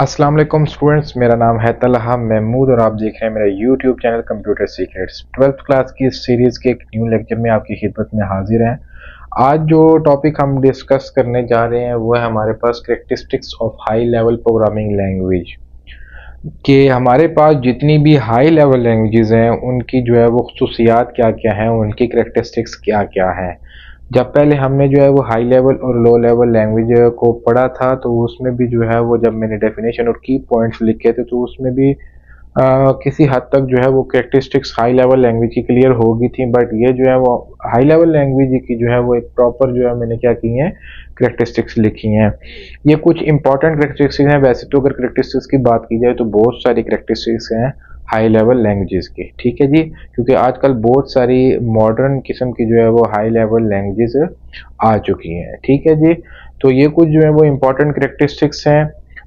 अस्सलाम वालेकुम स्टूडेंट्स, मेरा नाम है तलहा महमूद और आप देख रहे हैं मेरा YouTube channel computer secrets. 12th class की इस सीरीज़ के एक न्यू लेक्चर में आपकी खिदमत में हाजिर हैं। आज जो टॉपिक हम डिस्कस करने जा रहे हैं वो है हमारे पास characteristics of high level programming language. कि हमारे पास जितनी भी हाई लेवल लैंग्वेजेस हैं उनकी जो है वो खसूसियात क्या क्या हैं, उनकी कैरेक्टरिस्टिक्स क्या क्या हैं। जब पहले हमने जो है वो हाई लेवल और लो लेवल लैंग्वेज को पढ़ा था तो उसमें भी जो है वो जब मैंने डेफिनेशन और की पॉइंट्स लिखे थे तो उसमें भी किसी हद तक जो है वो कैरेक्टरिस्टिक्स हाई लेवल लैंग्वेज की क्लियर होगी थी, बट ये जो है वो हाई लेवल लैंग्वेज की जो है वो एक प्रॉपर जो है मैंने क्या की है कैरेक्टरिस्टिक्स लिखी हैं। ये कुछ इंपॉर्टेंट कैरेक्टरिस्टिक्स हैं। वैसे तो अगर कैरेक्टरिस्टिक्स की बात की जाए तो बहुत सारी कैरेक्टरिस्टिक्स हैं हाई लेवल लैंग्वेजेस की, ठीक है जी, क्योंकि आजकल बहुत सारी मॉडर्न किस्म की जो है वो हाई लेवल लैंग्वेजेस आ चुकी हैं, ठीक है जी। तो ये कुछ जो है वो इंपॉर्टेंट कैरेक्टरिस्टिक्स हैं।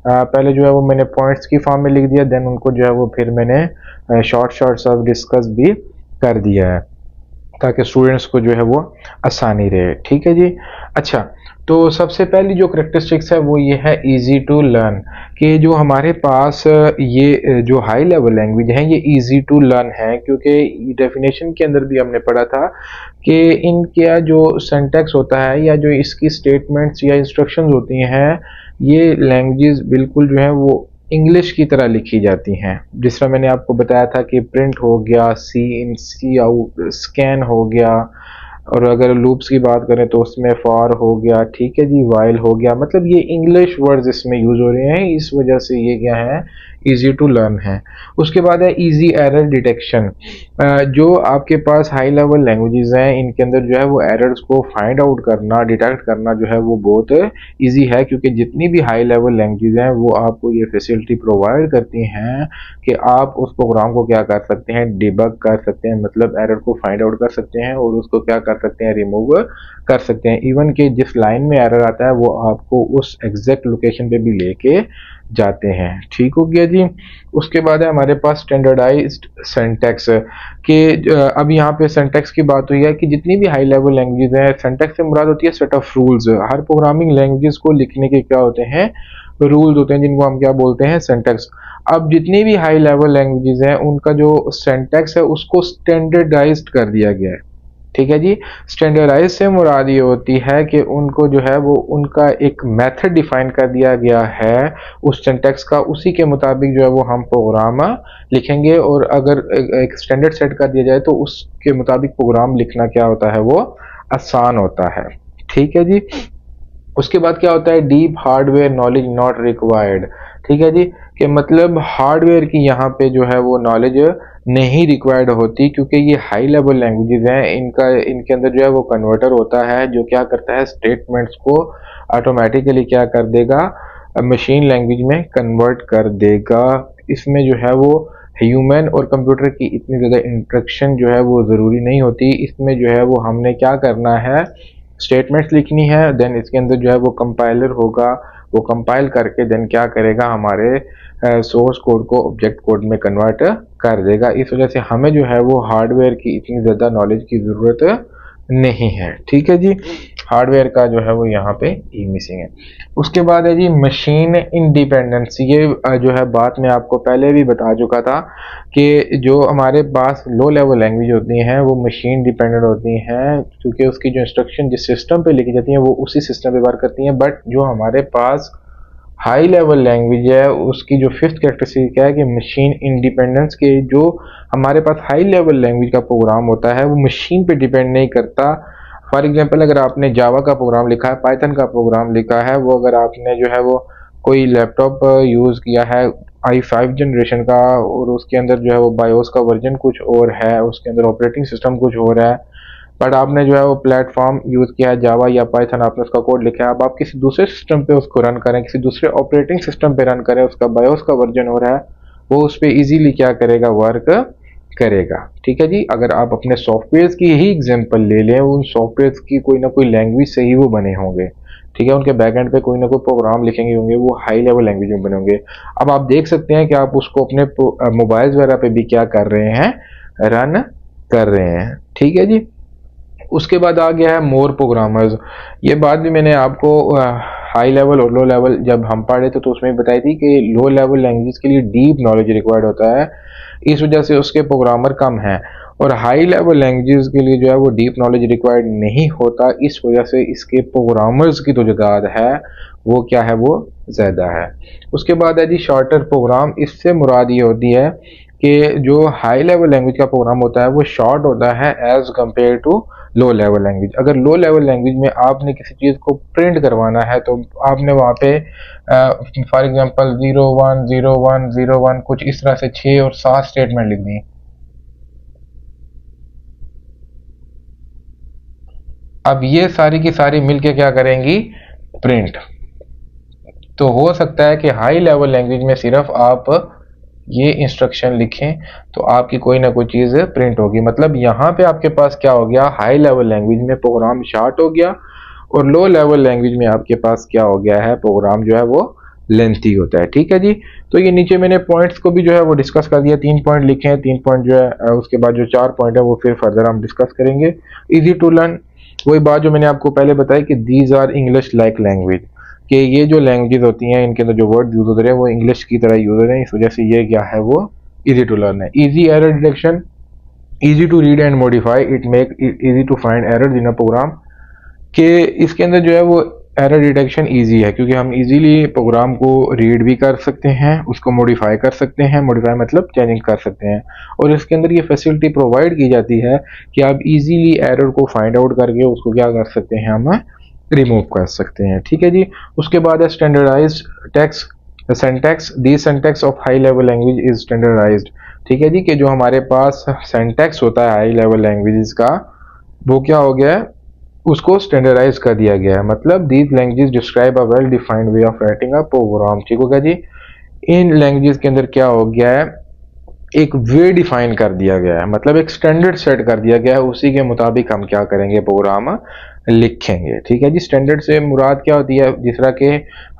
पहले जो है वो मैंने पॉइंट्स की फॉर्म में लिख दिया, देन उनको जो है वो फिर मैंने शॉर्ट सब डिस्कस भी कर दिया है ताकि स्टूडेंट्स को जो है वो आसानी रहे, ठीक है जी। अच्छा, तो सबसे पहली जो करेक्टरिस्टिक्स है वो ये है इजी टू लर्न। कि जो हमारे पास ये जो हाई लेवल लैंग्वेज है ये इजी टू लर्न है, क्योंकि डेफिनेशन के अंदर भी हमने पढ़ा था कि इनका जो सिंटैक्स होता है या जो इसकी स्टेटमेंट्स या इंस्ट्रक्शंस होती हैं ये लैंग्वेजेस बिल्कुल जो है वो इंग्लिश की तरह लिखी जाती हैं। जिस तरह मैंने आपको बताया था कि प्रिंट हो गया, सी इन सी आउट, स्कैन हो गया, और अगर लूप्स की बात करें तो उसमें फॉर हो गया, ठीक है जी, वाइल हो गया। मतलब ये इंग्लिश वर्ड्स इसमें यूज हो रहे हैं, इस वजह से ये क्या है इजी टू लर्न है। उसके बाद है इजी एरर डिटेक्शन। जो आपके पास हाई लेवल लैंग्वेजेस हैं इनके अंदर जो है वो एरर्स को फाइंड आउट करना, डिटेक्ट करना जो है वो बहुत इजी है, क्योंकि जितनी भी हाई लेवल लैंग्वेजेस हैं वो आपको ये फैसिलिटी प्रोवाइड करती हैं कि आप उस प्रोग्राम को क्या कर सकते हैं, डिबग कर सकते हैं, मतलब एरर को फाइंड आउट कर सकते हैं और उसको क्या कर सकते हैं, रिमूव कर सकते हैं। इवन कि जिस लाइन में एरर आता है वो आपको उस एग्जैक्ट लोकेशन पे भी लेके जाते हैं, ठीक हो गया जी। उसके बाद है हमारे पास स्टैंडर्डाइज्ड सिंटैक्स। कि अब यहाँ पे सिंटैक्स की बात हुई है कि जितनी भी हाई लेवल लैंग्वेजेस हैं सिंटैक्स से मुराद होती है set of rules. Her programming languages को लिखने के क्या होते हैं, रूल्स होते हैं, जिनको हम क्या बोलते हैं, सिंटैक्स। अब जितनी भी हाई लेवल लैंग्वेजेस हैं उनका जो सिंटैक्स है उसको स्टैंडर्डाइज्ड कर दिया गया है, ठीक है जी। स्टैंडर्डाइज से मुराद ये होती है कि उनको जो है वो उनका एक मेथड डिफाइन कर दिया गया है उस सिंटैक्स का, उसी के मुताबिक जो है वो हम प्रोग्राम लिखेंगे। और अगर एक स्टैंडर्ड सेट कर दिया जाए तो उसके मुताबिक प्रोग्राम लिखना क्या होता है, वो आसान होता है, ठीक है जी। उसके बाद क्या होता है, deep hardware knowledge not required, ठीक है जी। कि मतलब हार्डवेयर की यहाँ पे जो है वो नॉलेज नहीं रिक्वायर्ड होती, क्योंकि ये हाई लेवल लैंग्वेजेस हैं, इनके अंदर जो है वो कन्वर्टर होता है जो क्या करता है स्टेटमेंट्स को ऑटोमेटिकली क्या कर देगा, मशीन लैंग्वेज में कन्वर्ट कर देगा। इसमें जो है वो ह्यूमन और कंप्यूटर की इतनी ज़्यादा इंटरेक्शन जो है वो ज़रूरी नहीं होती। इसमें जो है वो हमने क्या करना है, स्टेटमेंट्स लिखनी है, देन इसके अंदर जो है वो कंपाइलर होगा, वो कंपाइल करके देन क्या करेगा, हमारे सोर्स कोड को ऑब्जेक्ट कोड में कन्वर्ट कर देगा। इस वजह से हमें जो है वो हार्डवेयर की इतनी ज़्यादा नॉलेज की ज़रूरत नहीं है, ठीक है जी। हार्डवेयर का जो है वो यहाँ पे ही मिसिंग है। उसके बाद है जी मशीन इंडिपेंडेंस। ये जो है बात मैं आपको पहले भी बता चुका था कि जो हमारे पास लो लेवल लैंग्वेज होती हैं वो मशीन डिपेंडेंट होती हैं, क्योंकि उसकी जो इंस्ट्रक्शन जिस सिस्टम पे लिखी जाती हैं वो उसी सिस्टम पे वर्क करती हैं। बट जो हमारे पास हाई लेवल लैंग्वेज है उसकी जो फिफ्थ कैरेक्टरिस्टिक है कि मशीन इंडिपेंडेंस के, जो हमारे पास हाई लेवल लैंग्वेज का प्रोग्राम होता है वो मशीन पे डिपेंड नहीं करता। फॉर एग्जांपल अगर आपने जावा का प्रोग्राम लिखा है, पाइथन का प्रोग्राम लिखा है, वो अगर आपने जो है वो कोई लैपटॉप यूज़ किया है i5 जनरेशन का और उसके अंदर जो है वो बायोस का वर्जन कुछ और है, उसके अंदर ऑपरेटिंग सिस्टम कुछ और है, बट आपने जो है वो प्लेटफॉर्म यूज़ किया है जावा या पाइथन, आपने उसका कोड लिखा है, अब आप किसी दूसरे सिस्टम पे उसको रन करें, किसी दूसरे ऑपरेटिंग सिस्टम पे रन करें, उसका बायोस का वर्जन हो रहा है, वो उस पर ईजीली क्या करेगा, वर्क करेगा, ठीक है जी। अगर आप अपने सॉफ्टवेयर की ही एग्जांपल ले लें, उन सॉफ्टवेयर की कोई ना कोई लैंग्वेज से ही वो बने होंगे, ठीक है, उनके बैकएंड पे कोई ना कोई प्रोग्राम लिखेंगे होंगे, वो हाई लेवल लैंग्वेज में बने होंगे। अब आप देख सकते हैं कि आप उसको अपने मोबाइल वगैरह पे भी क्या कर रहे हैं, रन कर रहे हैं, ठीक है जी। उसके बाद आ गया है मोर प्रोग्रामर्स। ये बात भी मैंने आपको हाई लेवल और लो लेवल जब हम पढ़े थे तो उसमें बताई थी कि लो लेवल लैंग्वेज के लिए डीप नॉलेज रिक्वायर्ड होता है, इस वजह से उसके प्रोग्रामर कम हैं, और हाई लेवल लैंग्वेज के लिए जो है वो डीप नॉलेज रिक्वायर्ड नहीं होता, इस वजह से इसके प्रोग्रामर्स की जो तादाद है वो क्या है, वो ज़्यादा है। उसके बाद है जी शॉर्टर प्रोग्राम। इससे मुराद ये होती है कि जो हाई लेवल लैंग्वेज का प्रोग्राम होता है वो शॉर्ट होता है as compare to low level language. अगर लो लेवल लैंग्वेज में आपने किसी चीज़ को प्रिंट करवाना है तो आपने वहाँ पे फॉर एग्जांपल 010101 कुछ इस तरह से 6 और 7 स्टेटमेंट लिख दी। अब ये सारी की सारी मिलके क्या करेंगी, प्रिंट। तो हो सकता है कि हाई लेवल लैंग्वेज में सिर्फ आप ये इंस्ट्रक्शन लिखें तो आपकी कोई ना कोई चीज़ प्रिंट होगी। मतलब यहाँ पे आपके पास क्या हो गया, हाई लेवल लैंग्वेज में प्रोग्राम शॉर्ट हो गया और लो लेवल लैंग्वेज में आपके पास क्या हो गया है, प्रोग्राम जो है वो लेंथी होता है। ठीक है जी। तो ये नीचे मैंने पॉइंट्स को भी जो है वो डिस्कस कर दिया, 3 पॉइंट लिखे हैं, 3 पॉइंट जो है उसके बाद जो 4 पॉइंट है वो फिर फर्दर हम डिस्कस करेंगे। इजी टू लर्न, वही बात जो मैंने आपको पहले बताई कि these are English like language, कि ये जो लैंग्वेज होती हैं इनके अंदर जो वर्ड यूज होते हैं वो इंग्लिश की तरह यूज होते हैं, इस वजह से ये क्या है, वो इजी टू लर्न है। Easy error detection, easy to read and modify, it make it easy to find error in a program, कि इसके अंदर जो है वो एरर डिटेक्शन इजी है क्योंकि हम इजीली प्रोग्राम को रीड भी कर सकते हैं, उसको मॉडिफाई कर सकते हैं, मॉडिफाई मतलब चेंजिंग कर सकते हैं, और इसके अंदर ये फैसिलिटी प्रोवाइड की जाती है कि आप इजीली एरर को फाइंड आउट करके उसको क्या कर सकते हैं, हम रिमूव कर सकते हैं। ठीक है जी। उसके बाद है standardized text syntax, the syntax of high level language is standardized. ठीक है जी, कि जो हमारे पास सिंटैक्स होता है हाई लेवल लैंग्वेजेस का वो क्या हो गया है, उसको स्टैंडर्डाइज कर दिया गया है। मतलब these languages describe a well defined way of writing a program. ठीक होगा जी। इन लैंग्वेजेस के अंदर क्या हो गया है, एक वे डिफाइन कर दिया गया है, मतलब एक स्टैंडर्ड सेट कर दिया गया है, उसी के मुताबिक हम क्या करेंगे, प्रोग्राम लिखेंगे। ठीक है जी। स्टैंडर्ड से मुराद क्या होती है, जिस तरह के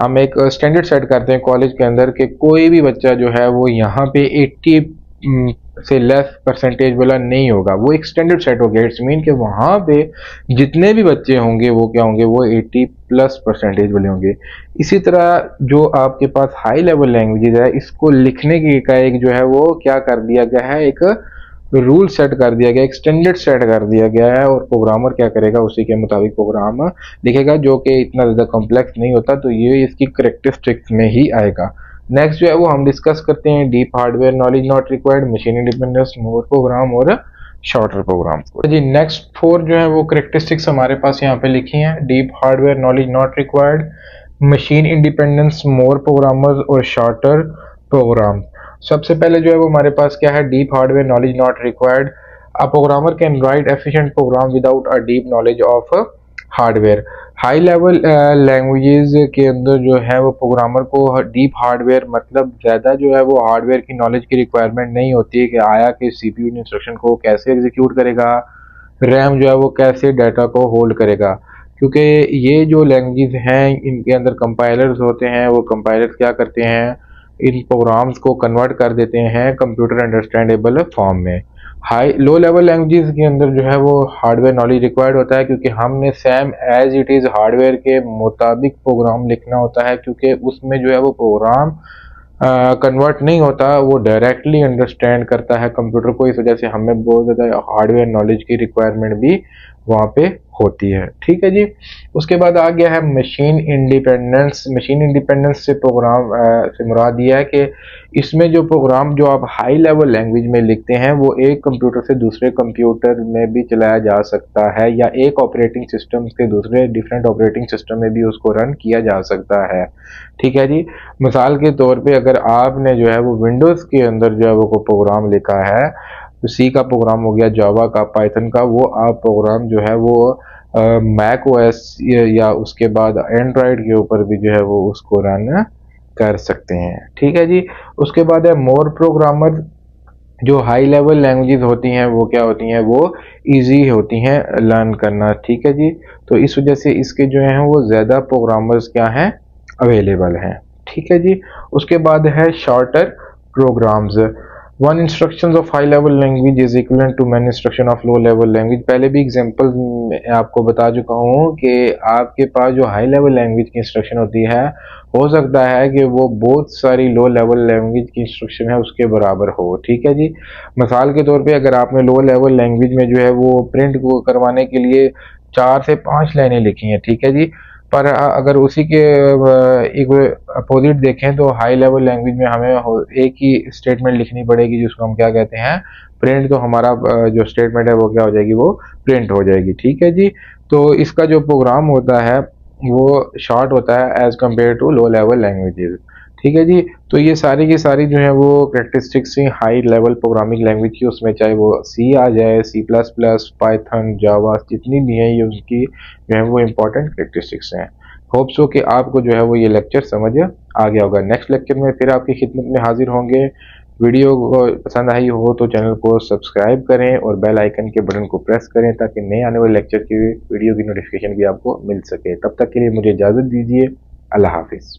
हम एक स्टैंडर्ड सेट करते हैं कॉलेज के अंदर कि कोई भी बच्चा जो है वो यहाँ पे 80 से लेस परसेंटेज वाला नहीं होगा, वो एक स्टैंडर्ड सेट हो गया। इट्स मीन कि वहाँ पे जितने भी बच्चे होंगे वो क्या होंगे, वो 80 प्लस परसेंटेज वाले होंगे। इसी तरह जो आपके पास हाई लेवल लैंग्वेजेस है इसको लिखने की का एक जो है वो क्या कर दिया गया है, एक रूल सेट कर दिया गया, एक स्टैंडर्ड सेट कर दिया गया है, और प्रोग्रामर क्या करेगा, उसी के मुताबिक प्रोग्राम लिखेगा, जो कि इतना ज़्यादा कॉम्प्लेक्स नहीं होता। तो ये इसकी करेक्टरिस्टिक्स में ही आएगा। नेक्स्ट जो है वो हम डिस्कस करते हैं deep hardware knowledge not required, machine independence, more program और शॉर्टर प्रोग्राम को जी। नेक्स्ट 4 जो है वो करेक्टरिस्टिक्स हमारे पास यहाँ पे लिखी हैं, deep hardware knowledge not required, machine independence, more programmers और शॉर्टर प्रोग्राम। सबसे पहले जो है वो हमारे पास क्या है, deep hardware knowledge not required, a programmer can write efficient program without a deep knowledge of hardware. High level languages के अंदर जो है वो प्रोग्रामर को डीप हार्डवेयर मतलब ज़्यादा जो है वो हार्डवेयर की नॉलेज की रिक्वायरमेंट नहीं होती है, कि आया कि सीपीयू इंस्ट्रक्शन को कैसे एग्जीक्यूट करेगा, रैम जो है वो कैसे डाटा को होल्ड करेगा, क्योंकि ये जो लैंग्वेजेस हैं इनके अंदर कंपाइलर्स होते हैं, वो कंपाइलर्स क्या करते हैं, इन प्रोग्राम्स को कन्वर्ट कर देते हैं कंप्यूटर अंडरस्टैंडेबल फॉर्म में। हाई लो लेवल लैंग्वेजेस के अंदर जो है वो हार्डवेयर नॉलेज रिक्वायर्ड होता है, क्योंकि हमने same as it is hardware के मुताबिक प्रोग्राम लिखना होता है, क्योंकि उसमें जो है वो प्रोग्राम कन्वर्ट नहीं होता, वो डायरेक्टली अंडरस्टैंड करता है कंप्यूटर को, इस वजह से हमें बहुत ज़्यादा हार्डवेयर नॉलेज की रिक्वायरमेंट भी वहाँ पे होती है। ठीक है जी। उसके बाद आ गया है मशीन इंडिपेंडेंस। मशीन इंडिपेंडेंस से प्रोग्राम से मुराद ये है कि इसमें जो प्रोग्राम जो आप हाई लेवल लैंग्वेज में लिखते हैं वो एक कंप्यूटर से दूसरे कंप्यूटर में भी चलाया जा सकता है, या एक ऑपरेटिंग सिस्टम के दूसरे डिफरेंट ऑपरेटिंग सिस्टम में भी उसको रन किया जा सकता है। ठीक है जी। मिसाल के तौर पे अगर आपने जो है वो विंडोज़ के अंदर जो है वो प्रोग्राम लिखा है, तो सी का प्रोग्राम हो गया, जावा का, पाइथन का, वो आप प्रोग्राम जो है वो मैक ओएस या उसके बाद एंड्रॉयड के ऊपर भी जो है वो उसको रन कर सकते हैं। ठीक है जी। उसके बाद है मोर प्रोग्रामर। जो हाई लेवल लैंग्वेजेस होती हैं वो क्या होती हैं, वो इजी होती हैं लर्न करना। ठीक है जी। तो इस वजह से इसके जो हैं वो ज़्यादा प्रोग्रामर्स क्या हैं, अवेलेबल हैं। ठीक है जी। उसके बाद है shorter programs. One instruction of high level language is equivalent to man instruction of low level language. पहले भी एग्जांपल आपको बता चुका हूँ कि आपके पास जो हाई लेवल लैंग्वेज की इंस्ट्रक्शन होती है, हो सकता है कि वो बहुत सारी लो लेवल लैंग्वेज की इंस्ट्रक्शन है उसके बराबर हो। ठीक है जी। मिसाल के तौर पे अगर आपने लो लेवल लैंग्वेज में जो है वो प्रिंट को करवाने के लिए 4 से 5 लाइनें लिखी हैं, ठीक है जी, पर अगर उसी के एक अपोजिट देखें तो हाई लेवल लैंग्वेज में हमें एक ही स्टेटमेंट लिखनी पड़ेगी जिसको हम क्या कहते हैं, प्रिंट। तो हमारा जो स्टेटमेंट है वो क्या हो जाएगी, वो प्रिंट हो जाएगी। ठीक है जी। तो इसका जो प्रोग्राम होता है वो शॉर्ट होता है as compare to low level languages. ठीक है जी। तो ये सारी की सारी जो है वो करेक्टरिस्टिक्स हैं हाई लेवल प्रोग्रामिंग लैंग्वेज की, उसमें चाहे वो सी आ जाए, सी प्लस प्लस, पाइथन, जावा, जितनी भी हैं ये उसकी जो है वो इम्पोर्टेंट करेक्टरिस्टिक्स हैं। होप सो कि आपको जो है वो ये लेक्चर समझ आ गया होगा। नेक्स्ट लेक्चर में फिर आपकी खिदमत में हाजिर होंगे। वीडियो पसंद आई हो तो चैनल को सब्सक्राइब करें और बेल आइकन के बटन को प्रेस करें ताकि नए आने वाले लेक्चर की वीडियो की नोटिफिकेशन भी आपको मिल सके। तब तक के लिए मुझे इजाज़त दीजिए। अल्लाह हाफिज़।